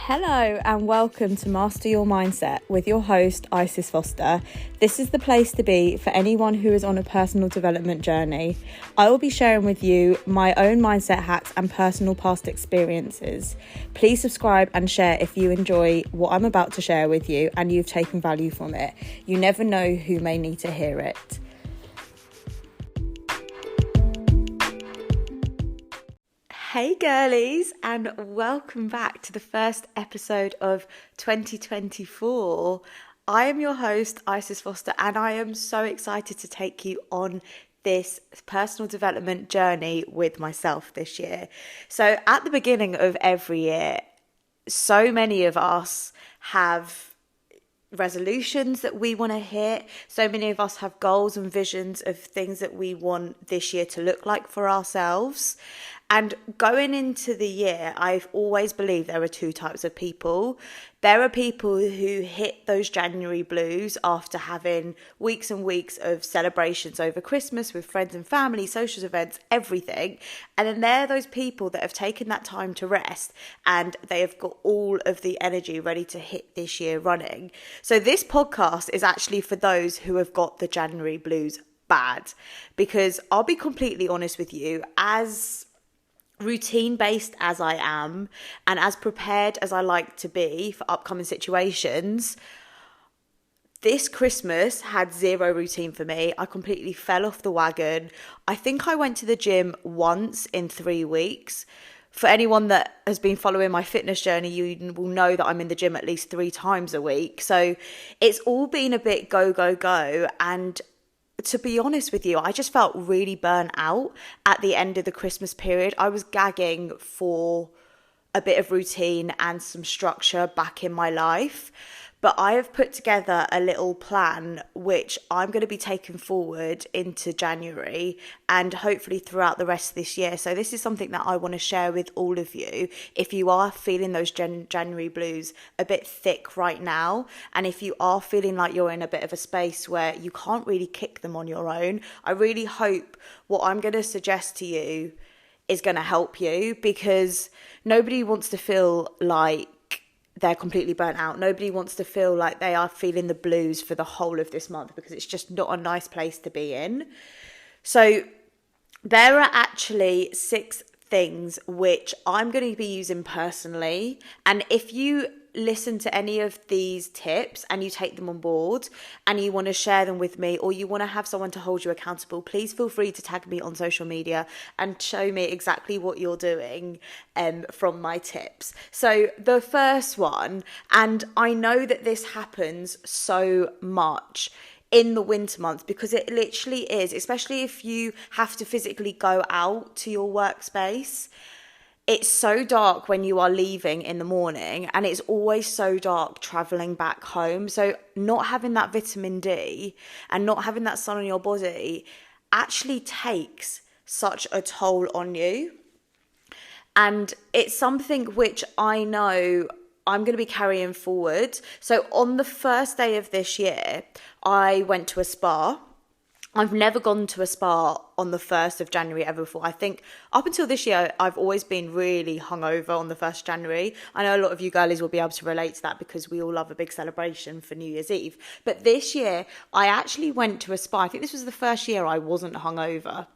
Hello and welcome to Master Your Mindset with your host, Isis Foster. This is the place to be for anyone who is on a personal development journey. I will be sharing with you my own mindset hacks and personal past experiences. Please subscribe and share if you enjoy what I'm about to share with you and you've taken value from it. You never know who may need to hear it. Hey girlies, and welcome back to the first episode of 2024. I am your host, Isis Foster, and I am so excited to take you on this personal development journey with myself this year. So at the beginning of every year, so many of us have resolutions that we want to hit. So many of us have goals and visions of things that we want this year to look like for ourselves. And going into the year, I've always believed there are two types of people. There are people who hit those January blues after having weeks and weeks of celebrations over Christmas with friends and family, social events, everything. And then there are those people that have taken that time to rest and they have got all of the energy ready to hit this year running. So this podcast is actually for those who have got the January blues bad. Because I'll be completely honest with you, as routine based as I am and as prepared as I like to be for upcoming situations, this Christmas had zero routine for me. I completely fell off the wagon. I think I went to the gym once in 3 weeks. For anyone that has been following my fitness journey, you will know that I'm in the gym at least 3 times a week. So it's all been a bit go, go, go. And to be honest with you, I just felt really burnt out at the end of the Christmas period. I was gagging for a bit of routine and some structure back in my life. But I have put together a little plan which I'm going to be taking forward into January and hopefully throughout the rest of this year. So this is something that I want to share with all of you. If you are feeling those January blues a bit thick right now, and if you are feeling like you're in a bit of a space where you can't really kick them on your own, I really hope what I'm going to suggest to you is going to help you, because nobody wants to feel like they're completely burnt out. Nobody wants to feel like they are feeling the blues for the whole of this month, because it's just not a nice place to be in. So there are actually 6 things which I'm going to be using personally. And if you listen to any of these tips and you take them on board and you want to share them with me, or you want to have someone to hold you accountable, please feel free to tag me on social media and show me exactly what you're doing from my tips. So the first one, and I know that this happens so much in the winter months, because it literally is, especially if you have to physically go out to your workspace. It's so dark when you are leaving in the morning, and it's always so dark traveling back home. So not having that vitamin D and not having that sun on your body actually takes such a toll on you. And it's something which I know I'm going to be carrying forward. So on the first day of this year, I went to a spa. I've never gone to a spa on the 1st of January ever before. I think up until this year, I've always been really hungover on the 1st of January. I know a lot of you girlies will be able to relate to that because we all love a big celebration for New Year's Eve. But this year, I actually went to a spa. I think this was the first year I wasn't hungover.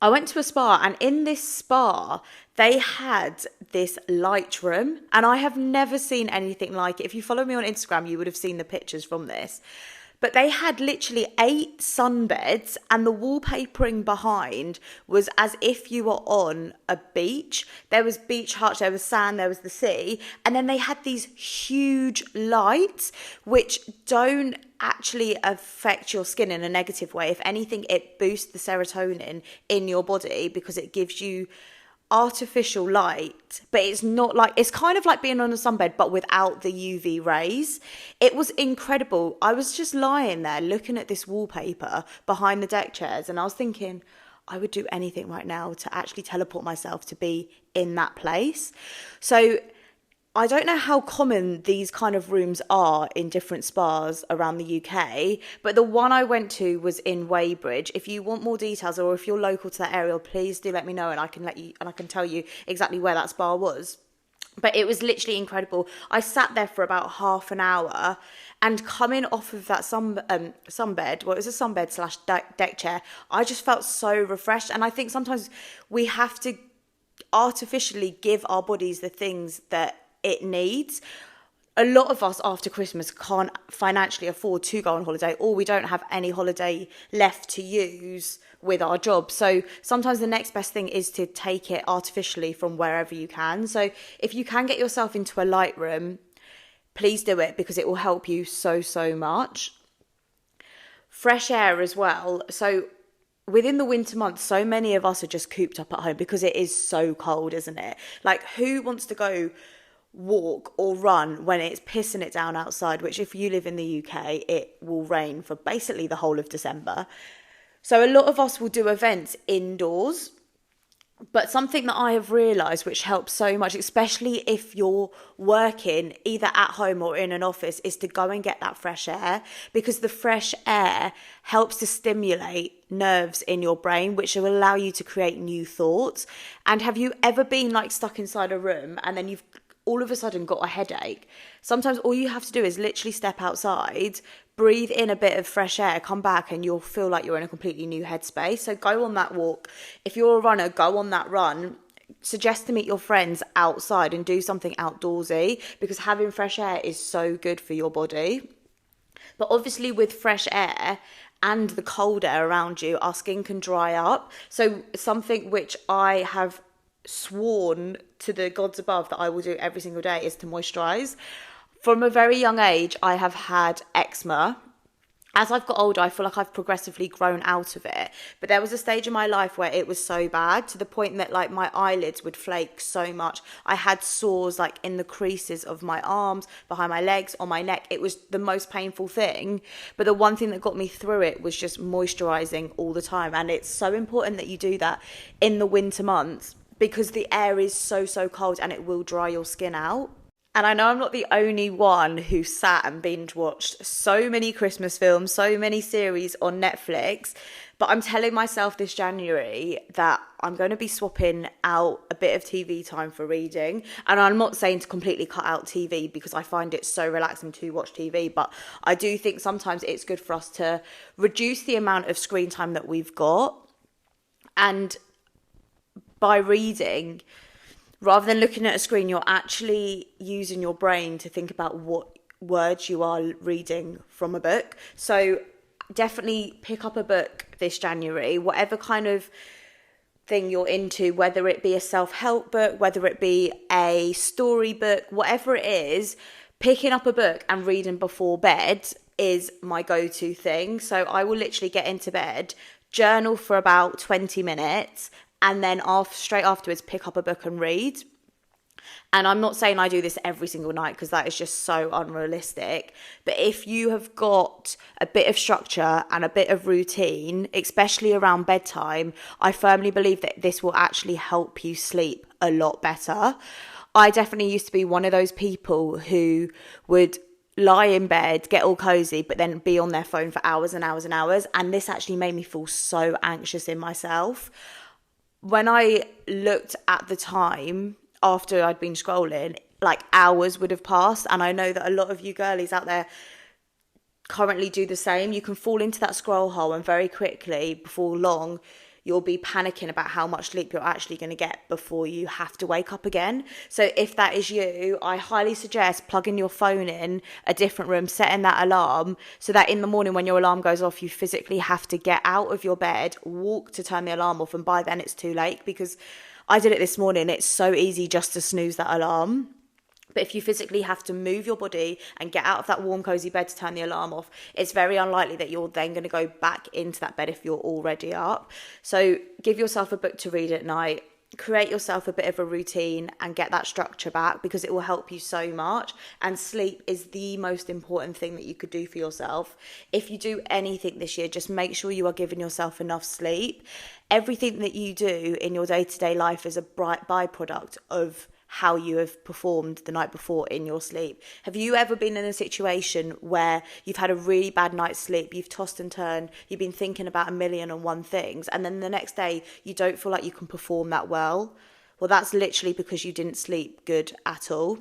I went to a spa, and in this spa, they had this light room, and I have never seen anything like it. If you follow me on Instagram, you would have seen the pictures from this. But they had literally 8 sunbeds, and the wallpapering behind was as if you were on a beach. There was beach huts, there was sand, there was the sea. And then they had these huge lights, which don't actually affect your skin in a negative way. If anything, it boosts the serotonin in your body because it gives you artificial light, but it's not like, it's kind of like being on a sunbed but without the UV rays. It was incredible. I was just lying there looking at this wallpaper behind the deck chairs, and I was thinking I would do anything right now to actually teleport myself to be in that place. So I don't know how common these kind of rooms are in different spas around the UK, but the one I went to was in Weybridge. If you want more details, or if you're local to that area, please do let me know, and I can tell you exactly where that spa was. But it was literally incredible. I sat there for about half an hour, and coming off of that sunbed, well, it was a sunbed slash deck chair, I just felt so refreshed. And I think sometimes we have to artificially give our bodies the things that it needs. A lot of us after Christmas can't financially afford to go on holiday, or we don't have any holiday left to use with our job. So sometimes the next best thing is to take it artificially from wherever you can. So if you can get yourself into a Lightroom, please do it, because it will help you so much. Fresh air as well. So within the winter months, so many of us are just cooped up at home because it is so cold, isn't it? Like, who wants to go walk or run when it's pissing it down outside, which if you live in the UK, it will rain for basically the whole of December. So a lot of us will do events indoors. But something that I have realised, which helps so much, especially if you're working either at home or in an office, is to go and get that fresh air, because the fresh air helps to stimulate nerves in your brain, which will allow you to create new thoughts. And have you ever been like stuck inside a room and then you've all of a sudden got a headache? Sometimes all you have to do is literally step outside, breathe in a bit of fresh air, come back, and you'll feel like you're in a completely new headspace. So go on that walk. If you're a runner, go on that run. Suggest to meet your friends outside and do something outdoorsy, because having fresh air is so good for your body. But obviously with fresh air and the cold air around you, our skin can dry up. So something which I have sworn to the gods above that I will do every single day is to moisturize. From a very young age, I have had eczema. As I've got older, I feel like I've progressively grown out of it. But there was a stage in my life where it was so bad, to the point that like my eyelids would flake so much. I had sores like in the creases of my arms, behind my legs, on my neck. It was the most painful thing. But the one thing that got me through it was just moisturizing all the time. And it's so important that you do that in the winter months, because the air is so cold and it will dry your skin out. And I know I'm not the only one who sat and binge watched so many Christmas films, so many series on Netflix, but I'm telling myself this January that I'm going to be swapping out a bit of TV time for reading. And I'm not saying to completely cut out TV, because I find it so relaxing to watch TV, but I do think sometimes it's good for us to reduce the amount of screen time that we've got. And by reading, rather than looking at a screen, you're actually using your brain to think about what words you are reading from a book. So definitely pick up a book this January, whatever kind of thing you're into, whether it be a self-help book, whether it be a story book, whatever it is, picking up a book and reading before bed is my go-to thing. So I will literally get into bed, journal for about 20 minutes, and then straight afterwards pick up a book and read. And I'm not saying I do this every single night, because that is just so unrealistic. But if you have got a bit of structure and a bit of routine, especially around bedtime, I firmly believe that this will actually help you sleep a lot better. I definitely used to be one of those people who would lie in bed, get all cozy, but then be on their phone for hours and hours and hours. And this actually made me feel so anxious in myself. When I looked at the time after I'd been scrolling, like hours would have passed. And I know that a lot of you girlies out there currently do the same. You can fall into that scroll hole, and very quickly, before long, you'll be panicking about how much sleep you're actually going to get before you have to wake up again. So if that is you, I highly suggest plugging your phone in a different room, setting that alarm, so that in the morning when your alarm goes off, you physically have to get out of your bed, walk to turn the alarm off, and by then it's too late. Because I did it this morning. It's so easy just to snooze that alarm. But if you physically have to move your body and get out of that warm, cozy bed to turn the alarm off, it's very unlikely that you're then going to go back into that bed if you're already up. So give yourself a book to read at night. Create yourself a bit of a routine and get that structure back, because it will help you so much. And sleep is the most important thing that you could do for yourself. If you do anything this year, just make sure you are giving yourself enough sleep. Everything that you do in your day-to-day life is a bright byproduct of how you have performed the night before in your sleep. Have you ever been in a situation where you've had a really bad night's sleep, you've tossed and turned, you've been thinking about 1,000,001 things, and then the next day you don't feel like you can perform that well? well, that's literally because you didn't sleep good at all.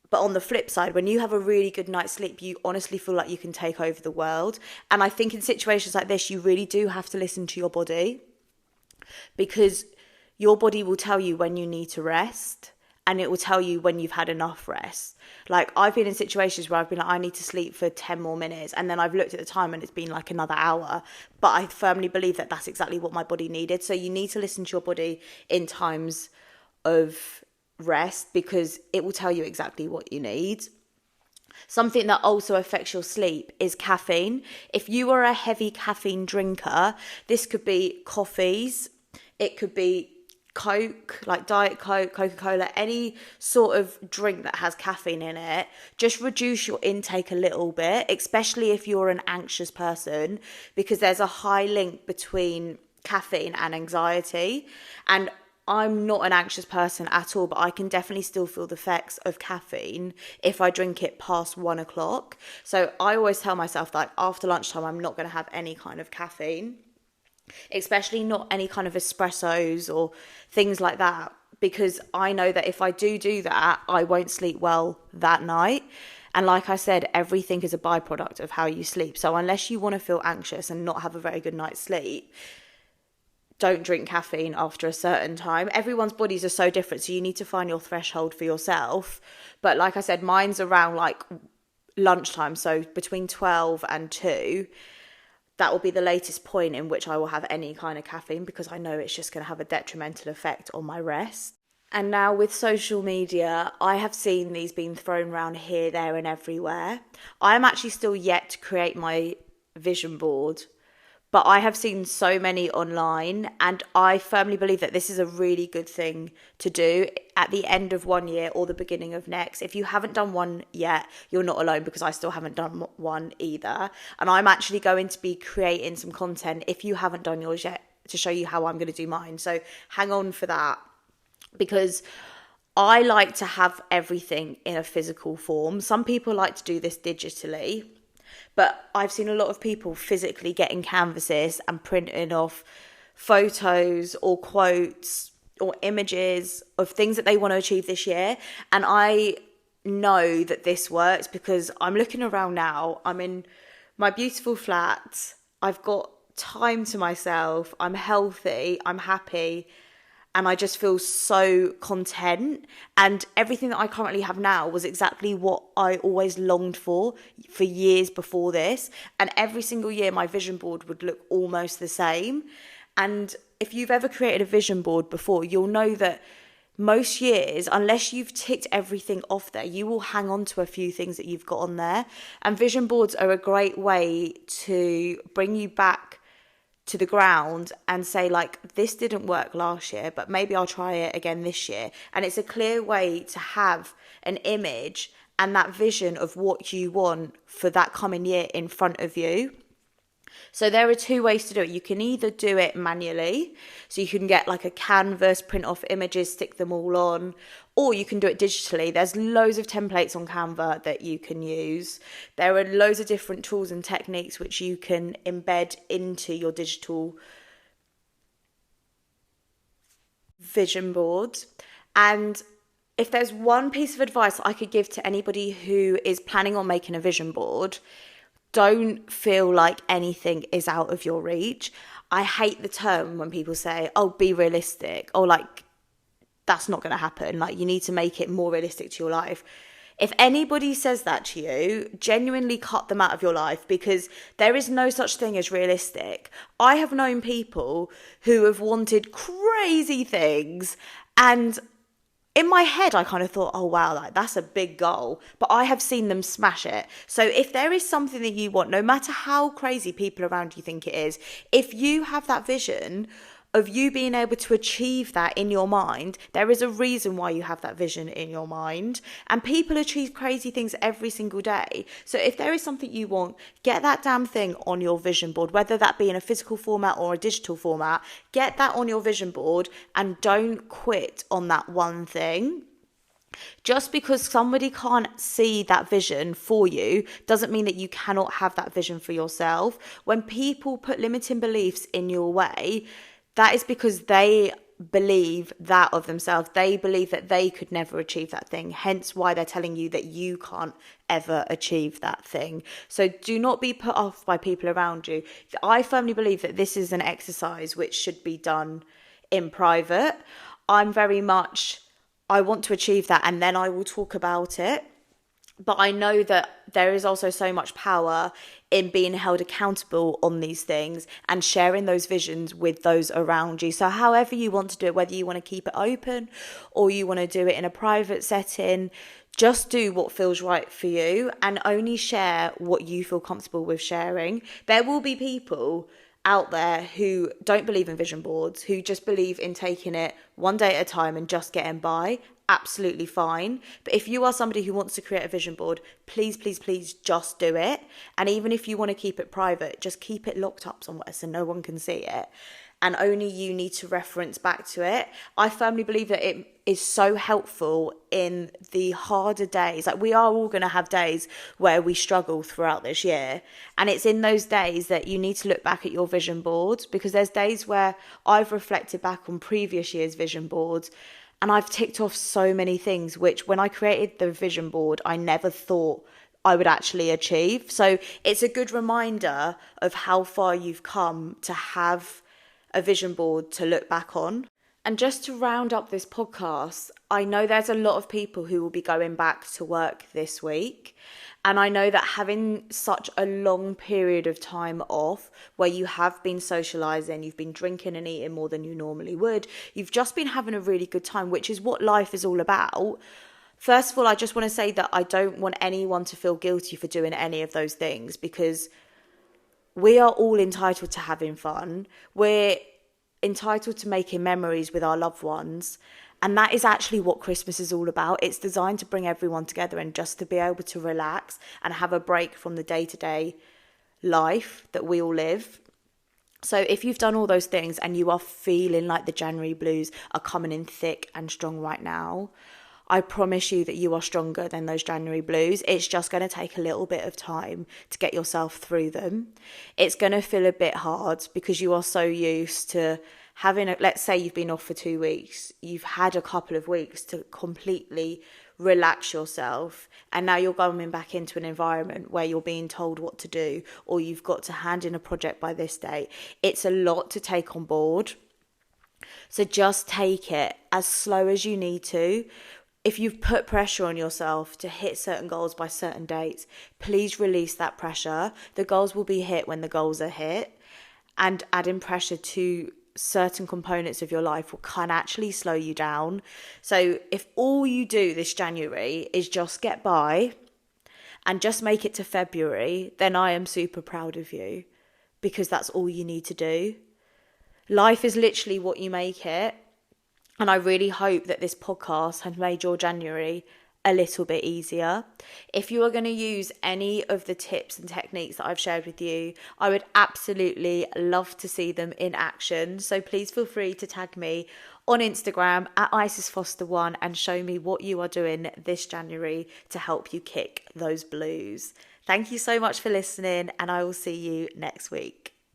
But on the flip side, when you have a really good night's sleep, you honestly feel like you can take over the world. And I think in situations like this, you really do have to listen to your body, because your body will tell you when you need to rest, and it will tell you when you've had enough rest. Like, I've been in situations where I've been like, I need to sleep for 10 more minutes. And then I've looked at the time and it's been like another hour. But I firmly believe that that's exactly what my body needed. So you need to listen to your body in times of rest, because it will tell you exactly what you need. Something that also affects your sleep is caffeine. If you are a heavy caffeine drinker, this could be coffees, it could be Coke, like Diet Coke, Coca-Cola, any sort of drink that has caffeine in it. Just reduce your intake a little bit, especially if you're an anxious person, because there's a high link between caffeine and anxiety. And I'm not an anxious person at all, but I can definitely still feel the effects of caffeine if I drink it past 1 o'clock. So I always tell myself that after lunchtime, I'm not going to have any kind of caffeine, especially not any kind of espressos or things like that, because I know that if I do that, I won't sleep well that night. And like I said, everything is a byproduct of how you sleep. So unless you want to feel anxious and not have a very good night's sleep, don't drink caffeine after a certain time. Everyone's bodies are so different, so you need to find your threshold for yourself. But like I said, mine's around like lunchtime, so between 12 and 2. That will be the latest point in which I will have any kind of caffeine, because I know it's just going to have a detrimental effect on my rest. And now with social media, I have seen these being thrown around here, there and everywhere. I am actually still yet to create my vision board, but I have seen so many online, and I firmly believe that this is a really good thing to do at the end of one year or the beginning of next. If you haven't done one yet, you're not alone, because I still haven't done one either. And I'm actually going to be creating some content, if you haven't done yours yet, to show you how I'm going to do mine. So hang on for that, because I like to have everything in a physical form. Some people like to do this digitally, but I've seen a lot of people physically getting canvases and printing off photos or quotes or images of things that they want to achieve this year. And I know that this works, because I'm looking around now. I'm in my beautiful flat. I've got time to myself. I'm healthy. I'm happy. And I just feel so content. And everything that I currently have now was exactly what I always longed for years before this. And every single year, my vision board would look almost the same. And if you've ever created a vision board before, you'll know that most years, unless you've ticked everything off there, you will hang on to a few things that you've got on there. And vision boards are a great way to bring you back to the ground and say, like, this didn't work last year, but maybe I'll try it again this year. And it's a clear way to have an image and that vision of what you want for that coming year in front of you. So there are two ways to do it. You can either do it manually, so you can get like a canvas, print off images, stick them all on, or you can do it digitally. There's loads of templates on Canva that you can use. There are loads of different tools and techniques which you can embed into your digital vision board. And if there's one piece of advice I could give to anybody who is planning on making a vision board, don't feel like anything is out of your reach. I hate the term when people say, oh, be realistic, or like, that's not going to happen. Like, you need to make it more realistic to your life. If anybody says that to you, genuinely cut them out of your life, because there is no such thing as realistic. I have known people who have wanted crazy things, and in my head, I kind of thought, oh, wow, like that's a big goal. But I have seen them smash it. So if there is something that you want, no matter how crazy people around you think it is, if you have that vision of you being able to achieve that in your mind, there is a reason why you have that vision in your mind. And people achieve crazy things every single day. So if there is something you want, get that damn thing on your vision board, whether that be in a physical format or a digital format. Get that on your vision board and don't quit on that one thing. Just because somebody can't see that vision for you doesn't mean that you cannot have that vision for yourself. When people put limiting beliefs in your way, that is because they believe that of themselves. They believe that they could never achieve that thing, hence why they're telling you that you can't ever achieve that thing. So do not be put off by people around you. I firmly believe that this is an exercise which should be done in private. I'm very much, I want to achieve that, and then I will talk about it. But I know that there is also so much power in being held accountable on these things and sharing those visions with those around you. So however you want to do it, whether you want to keep it open or you want to do it in a private setting, just do what feels right for you and only share what you feel comfortable with sharing. There will be people out there who don't believe in vision boards, who just believe in taking it one day at a time and just getting by. Absolutely fine. But if you are somebody who wants to create a vision board, please, please, please just do it. And even if you want to keep it private, just keep it locked up somewhere so no one can see it. And only you need to reference back to it. I firmly believe that it is so helpful in the harder days. Like, we are all going to have days where we struggle throughout this year. And it's in those days that you need to look back at your vision board, because there's days where I've reflected back on previous year's vision boards and I've ticked off so many things, which when I created the vision board, I never thought I would actually achieve. So it's a good reminder of how far you've come to have a vision board to look back on. And just to round up this podcast, I know there's a lot of people who will be going back to work this week. And I know that having such a long period of time off where you have been socialising, you've been drinking and eating more than you normally would, you've just been having a really good time, which is what life is all about. First of all, I just want to say that I don't want anyone to feel guilty for doing any of those things, because we are all entitled to having fun. We're entitled to making memories with our loved ones. And that is actually what Christmas is all about. It's designed to bring everyone together and just to be able to relax and have a break from the day-to-day life that we all live. So if you've done all those things and you are feeling like the January blues are coming in thick and strong right now, I promise you that you are stronger than those January blues. It's just going to take a little bit of time to get yourself through them. It's going to feel a bit hard because you are so used to having let's say you've been off for 2 weeks, you've had a couple of weeks to completely relax yourself, and now you're going back into an environment where you're being told what to do, or you've got to hand in a project by this date. It's a lot to take on board. So just take it as slow as you need to. If you've put pressure on yourself to hit certain goals by certain dates, please release that pressure. The goals will be hit when the goals are hit, and adding pressure to certain components of your life can actually slow you down. So if all you do this January is just get by and just make it to February, then I am super proud of you, because that's all you need to do. Life is literally what you make it. And I really hope that this podcast has made your January a little bit easier. If you are going to use any of the tips and techniques that I've shared with you, I would absolutely love to see them in action. So please feel free to tag me on Instagram at IsisFoster1 and show me what you are doing this January to help you kick those blues. Thank you so much for listening, and I will see you next week.